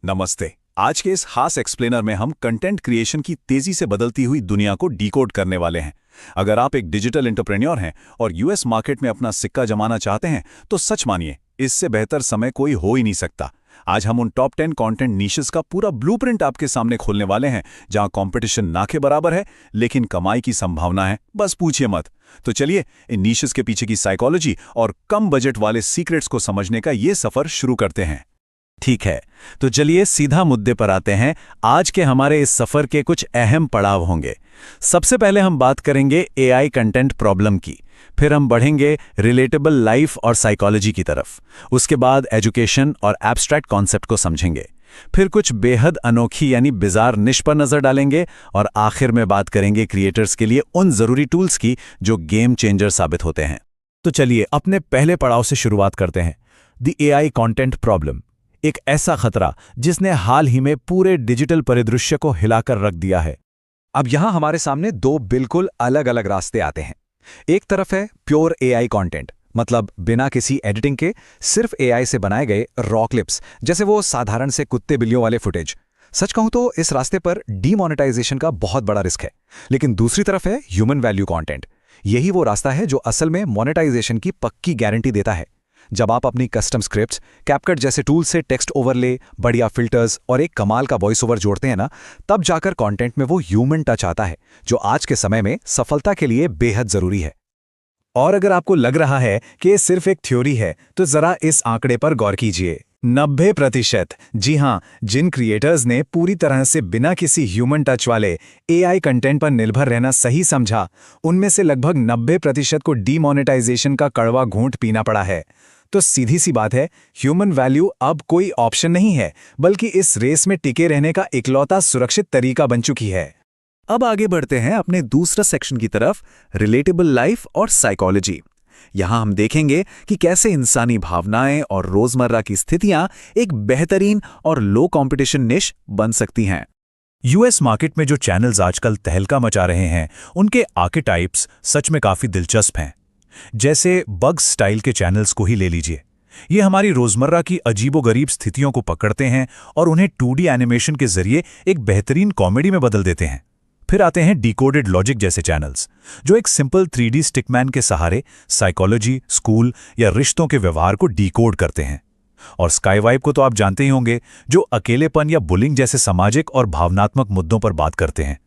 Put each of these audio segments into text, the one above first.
नमस्ते। आज के इस खास एक्सप्लेनर में हम कंटेंट क्रिएशन की तेजी से बदलती हुई दुनिया को डिकोड करने वाले हैं। अगर आप एक डिजिटल एंटरप्रेन्योर हैं और यूएस मार्केट में अपना सिक्का जमाना चाहते हैं तो सच मानिए, इससे बेहतर समय कोई हो ही नहीं सकता। आज हम उन टॉप 10 कंटेंट नीशेस का पूरा ब्लूप्रिंट आपके सामने खोलने वाले हैं, जहां कंपटीशन ना के बराबर है लेकिन कमाई की संभावना है, बस पूछिए मत। तो चलिए इन नीशेस के पीछे की साइकोलॉजी और कम बजट वाले सीक्रेट्स को समझने का ये सफर शुरू करते हैं। ठीक है, तो चलिए सीधा मुद्दे पर आते हैं। आज के हमारे इस सफर के कुछ अहम पड़ाव होंगे। सबसे पहले हम बात करेंगे एआई कंटेंट प्रॉब्लम की, फिर हम बढ़ेंगे रिलेटेबल लाइफ और साइकोलॉजी की तरफ, उसके बाद एजुकेशन और एब्स्ट्रैक्ट कॉन्सेप्ट को समझेंगे, फिर कुछ बेहद अनोखी यानी बिजार निश पर नजर डालेंगे और आखिर में बात करेंगे क्रिएटर्स के लिए उन जरूरी टूल्स की जो गेम चेंजर साबित होते हैं। तो चलिए अपने पहले पड़ाव से शुरुआत करते हैं, द एआई कंटेंट प्रॉब्लम। एक ऐसा खतरा जिसने हाल ही में पूरे डिजिटल परिदृश्य को हिलाकर रख दिया है। अब यहां हमारे सामने दो बिल्कुल अलग अलग रास्ते आते हैं। एक तरफ है प्योर एआई कंटेंट, मतलब बिना किसी एडिटिंग के सिर्फ एआई से बनाए गए रॉ क्लिप्स, जैसे वो साधारण से कुत्ते बिल्लियों वाले फुटेज। सच कहूं तो इस रास्ते पर डीमोनेटाइजेशन का बहुत बड़ा रिस्क है। लेकिन दूसरी तरफ है ह्यूमन वैल्यू कंटेंट। यही वो रास्ता है जो असल में मोनेटाइजेशन की पक्की गारंटी देता है। जब आप अपनी कस्टम स्क्रिप्ट्स, कैपकट जैसे टूल से टेक्स्ट ओवरले, बढ़िया फिल्टर्स और एक कमाल का वॉइस ओवर जोड़ते हैं ना, तब जाकर कंटेंट में वो ह्यूमन टच आता है, जो आज के समय में सफलता के लिए बेहद जरूरी है। और अगर आपको लग रहा है कि ये सिर्फ एक थ्योरी है, तो जरा इस आंकड़े पर गौर कीजिए। 90%, जी हां, जिन क्रिएटर्स ने पूरी तरह से बिना किसी ह्यूमन टच वाले एआई कंटेंट पर निर्भर रहना सही समझा, उनमें से लगभग 90% को डीमोनेटाइजेशन का कड़वा घूंट पीना पड़ा है। तो सीधी सी बात है, ह्यूमन वैल्यू अब कोई ऑप्शन नहीं है, बल्कि इस रेस में टिके रहने का इकलौता सुरक्षित तरीका बन चुकी है। अब आगे बढ़ते हैं अपने दूसरा सेक्शन की तरफ, रिलेटेबल लाइफ और साइकोलॉजी। यहां हम देखेंगे कि कैसे इंसानी भावनाएं और रोजमर्रा की स्थितियां एक बेहतरीन और लो कंपटीशन निश बन सकती हैं। यूएस मार्केट में जो चैनल्स आजकल तहलका मचा रहे हैं, उनके आर्केटाइप्स सच में काफी दिलचस्प हैं। जैसे बग्स स्टाइल के चैनल्स को ही ले लीजिए। ये हमारी रोजमर्रा की अजीबोगरीब स्थितियों को पकड़ते हैं और उन्हें 2D एनिमेशन के जरिए एक बेहतरीन कॉमेडी में बदल देते हैं। फिर आते हैं डिकोडेड लॉजिक जैसे चैनल्स, जो एक सिंपल 3D स्टिकमैन के सहारे साइकोलॉजी, स्कूल या रिश्तों के व्यवहार को डिकोड करते हैं। और स्काई वाइब को तो आप जानते ही होंगे, जो अकेलेपन या बुलिंग जैसे सामाजिक और भावनात्मक मुद्दों पर बात करते हैं।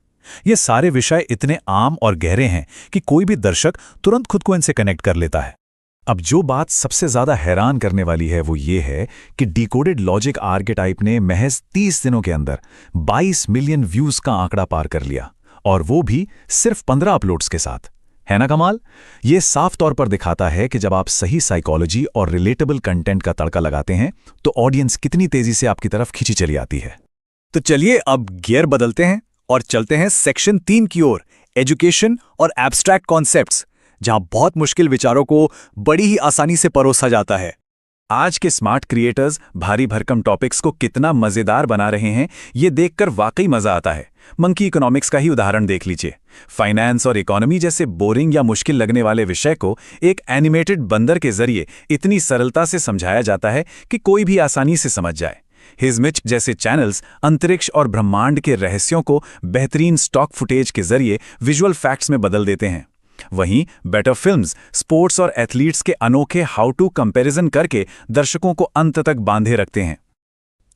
ये सारे विषय इतने आम और गहरे हैं कि कोई भी दर्शक तुरंत खुद को इनसे कनेक्ट कर लेता है। अब जो बात सबसे ज्यादा हैरान करने वाली है वो ये है कि डिकोडेड लॉजिक आर्केटाइप ने महज 30 दिनों के अंदर 22 मिलियन व्यूज का आंकड़ा पार कर लिया, और वो भी सिर्फ 15 अपलोड्स के साथ। है ना कमाल? ये साफ तौर पर दिखाता है कि जब आप सही साइकोलॉजी और रिलेटेबल कंटेंट का तड़का लगाते हैं तो ऑडियंस कितनी तेजी से आपकी तरफ खींची चली आती है। तो चलिए अब गियर बदलते हैं और चलते हैं सेक्शन 3 की ओर, एजुकेशन और एब्स्ट्रैक्ट कॉन्सेप्ट्स, जहां बहुत मुश्किल विचारों को बड़ी ही आसानी से परोसा जाता है। आज के स्मार्ट क्रिएटर्स भारी भरकम टॉपिक्स को कितना मजेदार बना रहे हैं, ये देखकर वाकई मजा आता है। मंकी इकोनॉमिक्स का ही उदाहरण देख लीजिए। फाइनेंस और इकोनॉमी जैसे बोरिंग या मुश्किल लगने वाले विषय को एक एनिमेटेड बंदर के जरिए इतनी सरलता से समझाया जाता है कि कोई भी आसानी से समझ जाए। हिजमिच जैसे चैनल्स अंतरिक्ष और ब्रह्मांड के रहस्यों को बेहतरीन स्टॉक फुटेज के जरिए विजुअल फैक्ट्स में बदल देते हैं। वहीं बेटर फिल्म्स स्पोर्ट्स और एथलीट्स के अनोखे हाउ टू कंपैरिजन करके दर्शकों को अंत तक बांधे रखते हैं।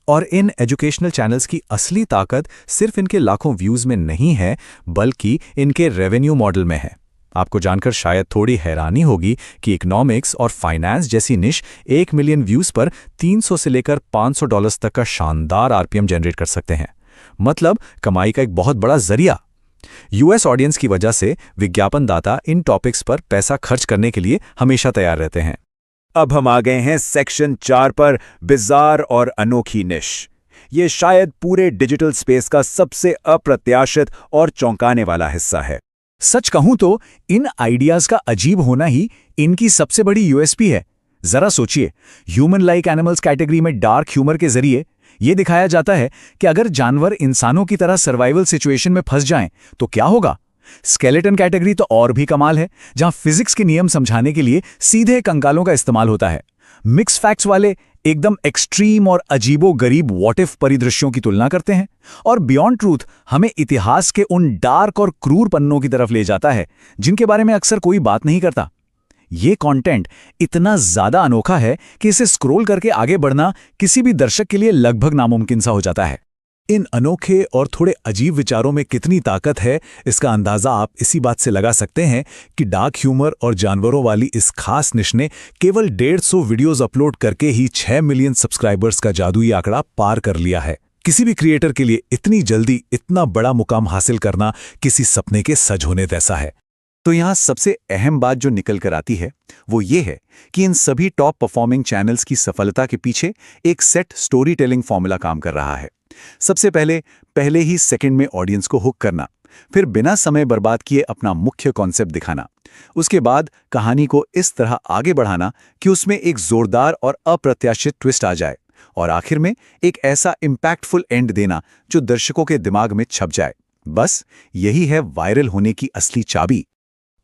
और इन एजुकेशनल चैनल्स की असली ताकत सिर्फ इनके लाखों व्यूज में नहीं है, बल्कि इनके रेवेन्यू मॉडल में है। आपको जानकर शायद थोड़ी हैरानी होगी कि इकोनॉमिक्स और फाइनेंस जैसी निश 1 मिलियन व्यूज पर 300 से लेकर $500 तक का शानदार आरपीएम जनरेट कर सकते हैं। मतलब कमाई का एक बहुत बड़ा जरिया। यूएस ऑडियंस की वजह से विज्ञापनदाता इन टॉपिक्स पर पैसा खर्च करने के लिए हमेशा तैयार रहते हैं। अब हम आ गए हैं सेक्शन 4 पर, बिजार और अनोखी निश। ये शायद पूरे डिजिटल स्पेस का सबसे अप्रत्याशित और चौंकाने वाला हिस्सा है। सच कहूं तो इन आइडियाज का अजीब होना ही इनकी सबसे बड़ी यूएसपी है। जरा सोचिए, ह्यूमन लाइक एनिमल्स कैटेगरी में डार्क ह्यूमर के जरिए यह दिखाया जाता है कि अगर जानवर इंसानों की तरह सर्वाइवल सिचुएशन में फंस जाएं तो क्या होगा। स्केलेटन कैटेगरी तो और भी कमाल है, जहां फिजिक्स के नियम समझाने के लिए सीधे कंकालों का इस्तेमाल होता है। मिक्स फैक्ट्स वाले एकदम एक्सट्रीम और अजीबो-गरीब व्हाट इफ परिदृश्यों की तुलना करते हैं, और बियॉन्ड ट्रूथ हमें इतिहास के उन डार्क और क्रूर पन्नों की तरफ ले जाता है जिनके बारे में अक्सर कोई बात नहीं करता। ये कंटेंट इतना ज्यादा अनोखा है कि इसे स्क्रॉल करके आगे बढ़ना किसी भी दर्शक के लिए लगभग नामुमकिन सा हो जाता है। इन अनोखे और थोड़े अजीब विचारों में कितनी ताकत है, इसका अंदाजा आप इसी बात से लगा सकते हैं कि डार्क ह्यूमर और जानवरों वाली इस खास निश ने केवल 150 वीडियोस अपलोड करके ही 6 मिलियन सब्सक्राइबर्स का जादुई आंकड़ा पार कर लिया है। किसी भी क्रिएटर के लिए इतनी जल्दी इतना बड़ा मुकाम हासिल करना किसी सपने के सच होने जैसा है। तो यहाँ सबसे अहम बात जो निकल कर आती है वो ये है कि इन सभी टॉप परफॉर्मिंग चैनल्स की सफलता के पीछे एक सेट स्टोरी टेलिंग फॉर्मूला काम कर रहा है। सबसे पहले ही सेकंड में ऑडियंस को हुक करना, फिर बिना समय बर्बाद किए अपना मुख्य कॉन्सेप्ट दिखाना, उसके बाद कहानी को इस तरह आगे बढ़ाना कि उसमें एक जोरदार और अप्रत्याशित ट्विस्ट आ जाए, और आखिर में एक ऐसा इम्पैक्टफुल एंड देना जो दर्शकों के दिमाग में छप जाए। बस यही है वायरल होने की असली चाबी।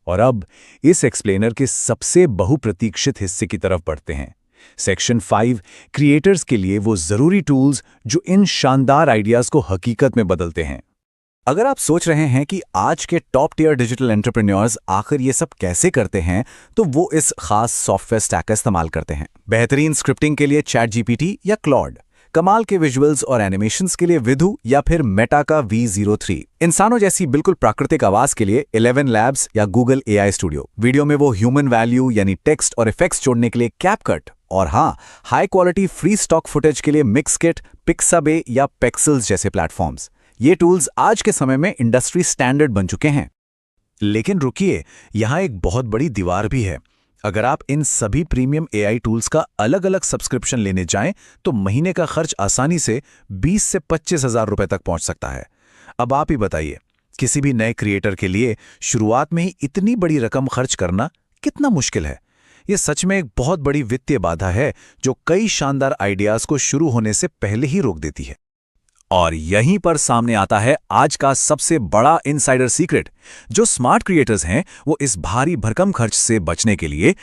और अब इस एक्सप्लेनर के सबसे बहुप्रतीक्षित हिस्से की तरफ बढ़ते हैं। सेक्शन 5 क्रिएटर्स के लिए वो जरूरी टूल्स जो इन शानदार आइडियाज को हकीकत में बदलते हैं। अगर आप सोच रहे हैं कि आज के टॉप टियर डिजिटल एंटरप्रेन्योर्स आखिर ये सब कैसे करते हैं, तो वो इस खास सॉफ्टवेयर स्टैक का इस्तेमाल करते हैं। बेहतरीन स्क्रिप्टिंग के लिए ChatGPT या क्लॉड, कमाल के विजुअल्स और एनिमेशंस के लिए विधु या फिर मेटा का V03, इंसानों जैसी बिल्कुल प्राकृतिक आवाज के लिए 11 लैब्स या गूगल AI स्टूडियो, वीडियो में वो ह्यूमन वैल्यू यानी टेक्स्ट और इफेक्ट्स जोड़ने के लिए कैपकट, और हाँ, high quality free stock footage के लिए मिक्सकिट, पिक्साबे या पेक्सल्स जैसे प्लेटफॉर्म्स। ये टूल्स आज के समय में इंडस्ट्री स्टैंडर्ड बन चुके हैं। लेकिन रुकिए, यहाँ एक बहुत बड़ी दीवार भी है। अगर आप इन सभी प्रीमियम AI टूल्स का अलग अलग सब्सक्रिप्शन लेने जाएं तो महीने का खर्च आसानी से 20 से 25 हज़ार रुपए तक पहुंच सकता है। अब आप ही बताइए, किसी भी नए क्रिएटर के लिए शुरुआत में ही इतनी बड़ी रकम खर्च करना कितना मुश्किल है? यह सच में एक बहुत बड़ी वित्तीय बाधा है जो कई शानदार आइडियाज को शुरू होने से पहले ही रोक देती है। और यहीं पर सामने आता है आज का सबसे बड़ा इनसाइडर सीक्रेट। जो स्मार्ट क्रिएटर्स हैं वो इस भारी भरकम खर्च से बचने के लिए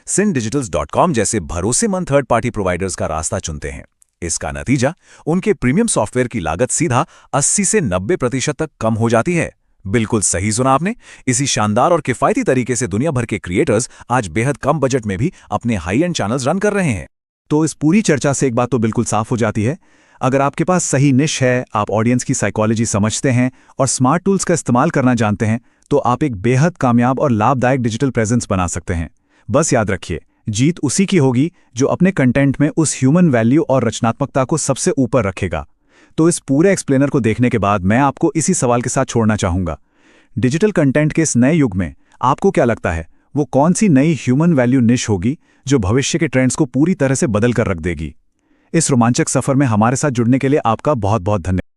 syndigitals.com जैसे भरोसेमंद थर्ड पार्टी प्रोवाइडर्स का रास्ता चुनते हैं। इसका नतीजा, उनके प्रीमियम सॉफ्टवेयर की लागत सीधा 80 से 90% तक कम हो जाती है। बिल्कुल सही सुना आपने। इसी शानदार और किफायती तरीके से दुनिया भर के क्रिएटर्स आज बेहद कम बजट में भी अपने हाई एंड चैनल्स रन कर रहे हैं। तो इस पूरी चर्चा से एक बात तो बिल्कुल साफ हो जाती है, अगर आपके पास सही निश है, आप ऑडियंस की साइकोलॉजी समझते हैं और स्मार्ट टूल्स का इस्तेमाल करना जानते हैं, तो आप एक बेहद कामयाब और लाभदायक डिजिटल प्रेजेंस बना सकते हैं। बस याद रखिए, जीत उसी की होगी जो अपने कंटेंट में उस ह्यूमन वैल्यू और रचनात्मकता को सबसे ऊपर रखेगा। तो इस पूरे एक्सप्लेनर को देखने के बाद मैं आपको इसी सवाल के साथ छोड़ना चाहूंगा। डिजिटल कंटेंट के इस नए युग में आपको क्या लगता है, वो कौन सी नई ह्यूमन वैल्यू निश होगी जो भविष्य के ट्रेंड्स को पूरी तरह से बदल कर रख देगी? इस रोमांचक सफर में हमारे साथ जुड़ने के लिए आपका बहुत बहुत धन्यवाद।